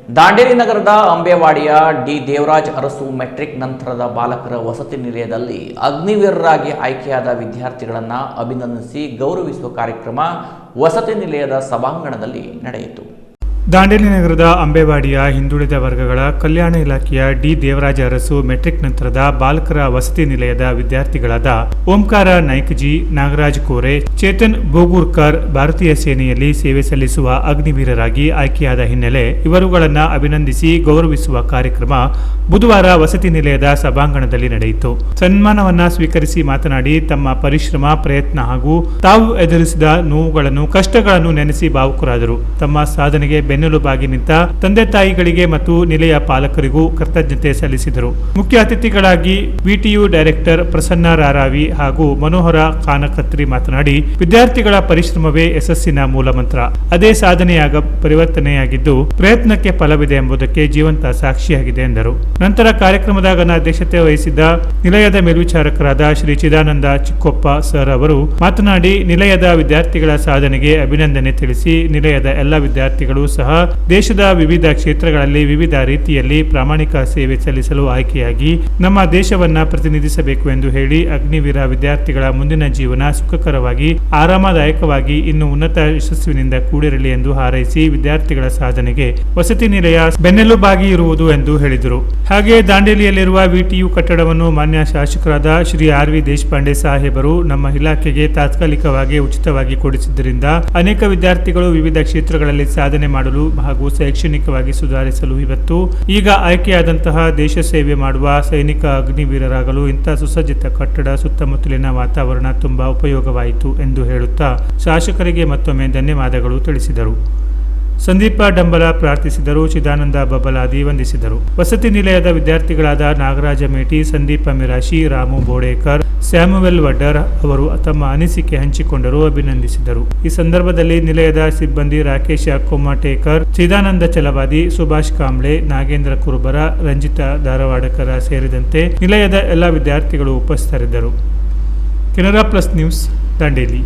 ದಾಂಡೇಲಿ ನಗರದ ಅಂಬೇವಾಡಿಯ D Devaraj Arasu metric ನಂತರದ ಬಾಲಕರ ವಸತಿ ನಿಲಯದಲ್ಲಿ ಅಗ್ನಿವೀರರಾಗಿ ಆಯ್ಕೆಯಾದ ವಿದ್ಯಾರ್ಥಿಗಳನ್ನು ಅಭಿನಂದಿಸಿ ಗೌರವಿಸುವ ಕಾರ್ಯಕ್ರಮ ವಸತಿ ನಿಲಯದ ಸಭಾಂಗಣದಲ್ಲಿ ನಡೆಯಿತು. ದಾಂಡೇಲಿ ನಗರದ ಅಂಬೇವಾಡಿಯ ಹಿಂದುಳಿದ ವರ್ಗಗಳ ಕಲ್ಯಾಣ ಇಲಾಖೆಯ ಡಿ ದೇವರಾಜ ಅರಸು ಮೆಟ್ರಿಕ್ ನಂತರದ ಬಾಲಕರ ವಸತಿ ನಿಲಯದ ವಿದ್ಯಾರ್ಥಿಗಳಾದ ಓಂಕಾರ ನಾಯ್ಕಜಿ, ನಾಗರಾಜ್ ಕೋರೆ, ಚೇತನ್ ಬೋಗೂರ್ಕರ್ ಭಾರತೀಯ ಸೇನೆಯಲ್ಲಿ ಸೇವೆ ಸಲ್ಲಿಸುವ ಅಗ್ನಿವೀರರಾಗಿ ಆಯ್ಕೆಯಾದ ಹಿನ್ನೆಲೆ ಇವರುಗಳನ್ನು ಅಭಿನಂದಿಸಿ ಗೌರವಿಸುವ ಕಾರ್ಯಕ್ರಮ ಬುಧವಾರ ವಸತಿ ನಿಲಯದ ಸಭಾಂಗಣದಲ್ಲಿ ನಡೆಯಿತು. ಸನ್ಮಾನವನ್ನ ಸ್ವೀಕರಿಸಿ ಮಾತನಾಡಿ ತಮ್ಮ ಪರಿಶ್ರಮ, ಪ್ರಯತ್ನ ಹಾಗೂ ತಾವು ಎದುರಿಸಿದ ನೋವುಗಳನ್ನು, ಕಷ್ಟಗಳನ್ನು ನೆನೆಸಿ ಭಾವುಕರಾದರು. ತಮ್ಮ ಸಾಧನೆಗೆ ಬೆನ್ನೆಲುಬಾಗಿ ನಿಂತ ತಂದೆ ತಾಯಿಗಳಿಗೆ ಮತ್ತು ನಿಲಯ ಪಾಲಕರಿಗೂ ಕೃತಜ್ಞತೆ ಸಲ್ಲಿಸಿದರು. ಮುಖ್ಯ ಅತಿಥಿಗಳಾಗಿ ವಿಟಿಯು ಡೈರೆಕ್ಟರ್ ಪ್ರಸನ್ನ ರಾರಾವಿ ಹಾಗೂ ಮನೋಹರ ಕಾನಕತ್ರಿ ಮಾತನಾಡಿ, ವಿದ್ಯಾರ್ಥಿಗಳ ಪರಿಶ್ರಮವೇ ಯಶಸ್ಸಿನ ಮೂಲಮಂತ್ರ. ಅದೇ ಸಾಧನೆಯಾಗ ಪರಿವರ್ತನೆಯಾಗಿದ್ದು ಪ್ರಯತ್ನಕ್ಕೆ ಫಲವಿದೆ ಎಂಬುದಕ್ಕೆ ಜೀವಂತ ಸಾಕ್ಷಿಯಾಗಿದೆ ಎಂದರು. ನಂತರ ಕಾರ್ಯಕ್ರಮದಾಗ ಅಧ್ಯಕ್ಷತೆ ವಹಿಸಿದ್ದ ನಿಲಯದ ಮೇಲ್ವಿಚಾರಕರಾದ ಶ್ರೀ ಚಿದಾನಂದ ಚಿಕ್ಕೊಪ್ಪ ಸರ್ ಅವರು ಮಾತನಾಡಿ, ನಿಲಯದ ವಿದ್ಯಾರ್ಥಿಗಳ ಸಾಧನೆಗೆ ಅಭಿನಂದನೆ ತಿಳಿಸಿ, ನಿಲಯದ ಎಲ್ಲ ವಿದ್ಯಾರ್ಥಿಗಳು ಸಹ ದೇಶದ ವಿವಿಧ ಕ್ಷೇತ್ರಗಳಲ್ಲಿ ವಿವಿಧ ರೀತಿಯಲ್ಲಿ ಪ್ರಾಮಾಣಿಕ ಸೇವೆ ಸಲ್ಲಿಸಲು ಆಯ್ಕೆಯಾಗಿ ನಮ್ಮ ದೇಶವನ್ನ ಪ್ರತಿನಿಧಿಸಬೇಕು ಎಂದು ಹೇಳಿ, ಅಗ್ನಿವೀರ ವಿದ್ಯಾರ್ಥಿಗಳ ಮುಂದಿನ ಜೀವನ ಸುಖಕರವಾಗಿ, ಆರಾಮದಾಯಕವಾಗಿ, ಇನ್ನು ಉನ್ನತ ಯಶಸ್ವಿನಿಂದ ಕೂಡಿರಲಿ ಎಂದು ಹಾರೈಸಿ, ವಿದ್ಯಾರ್ಥಿಗಳ ಸಾಧನೆಗೆ ವಸತಿ ನಿಲಯ ಬೆನ್ನೆಲುಬಾಗಿ ಇರುವುದು ಎಂದು ಹೇಳಿದರು. ಹಾಗೆ ದಾಂಡೇಲಿಯಲ್ಲಿರುವ ವಿಟಿಯು ಕಟ್ಟಡವನ್ನು ಮಾನ್ಯ ಶಾಸಕರಾದ ಶ್ರೀ ಆರ್ ವಿ ದೇಶಪಾಂಡೆ ಸಾಹೇಬರು ನಮ್ಮ ಇಲಾಖೆಗೆ ತಾತ್ಕಾಲಿಕವಾಗಿ ಉಚಿತವಾಗಿ ಕೊಡಿಸಿದ್ದರಿಂದ ಅನೇಕ ವಿದ್ಯಾರ್ಥಿಗಳು ವಿವಿಧ ಕ್ಷೇತ್ರಗಳಲ್ಲಿ ಸಾಧನೆ ಮಾಡಲು ಹಾಗೂ ಶೈಕ್ಷಣಿಕವಾಗಿ ಸುಧಾರಿಸಲು ಇವತ್ತು ಈಗ ಆಯ್ಕೆಯಾದಂತಹ ದೇಶ ಸೇವೆ ಮಾಡುವ ಸೈನಿಕ ಅಗ್ನಿವೀರರಾಗಲು ಇಂಥ ಸುಸಜ್ಜಿತ ಕಟ್ಟಡ, ಸುತ್ತಮುತ್ತಲಿನ ವಾತಾವರಣ ತುಂಬಾ ಉಪಯೋಗವಾಯಿತು ಎಂದು ಹೇಳುತ್ತಾ ಶಾಸಕರಿಗೆ ಮತ್ತೊಮ್ಮೆ ಧನ್ಯವಾದಗಳು ತಿಳಿಸಿದರು. ಸಂದೀಪ ಡಂಬಲ ಪ್ರಾರ್ಥಿಸಿದರು. ಚಿದಾನಂದ ಬಬಲಾದಿ ವಂದಿಸಿದರು. ವಸತಿ ನಿಲಯದ ವಿದ್ಯಾರ್ಥಿಗಳಾದ ನಾಗರಾಜ ಮೇಟಿ, ಸಂದೀಪ ಮಿರಾಶಿ, ರಾಮು ಬೋಡೇಕರ್, ಸ್ಯಾಮುವೆಲ್ ವಡ್ಡರ್ ಅವರು ತಮ್ಮ ಅನಿಸಿಕೆ ಹಂಚಿಕೊಂಡರು, ಅಭಿನಂದಿಸಿದರು. ಈ ಸಂದರ್ಭದಲ್ಲಿ ನಿಲಯದ ಸಿಬ್ಬಂದಿ ರಾಕೇಶ ಕೊಮ್ಮಟೇಕರ್, ಚಿದಾನಂದ ಚಲವಾದಿ, ಸುಭಾಷ್ ಕಾಂಬ್ಳೆ, ನಾಗೇಂದ್ರ ಕುರುಬರ, ರಂಜಿತಾ ಧಾರವಾಡಕರ ಸೇರಿದಂತೆ ನಿಲಯದ ಎಲ್ಲ ವಿದ್ಯಾರ್ಥಿಗಳು ಉಪಸ್ಥಿತರಿದ್ದರು. Canara plus news, Dandeli.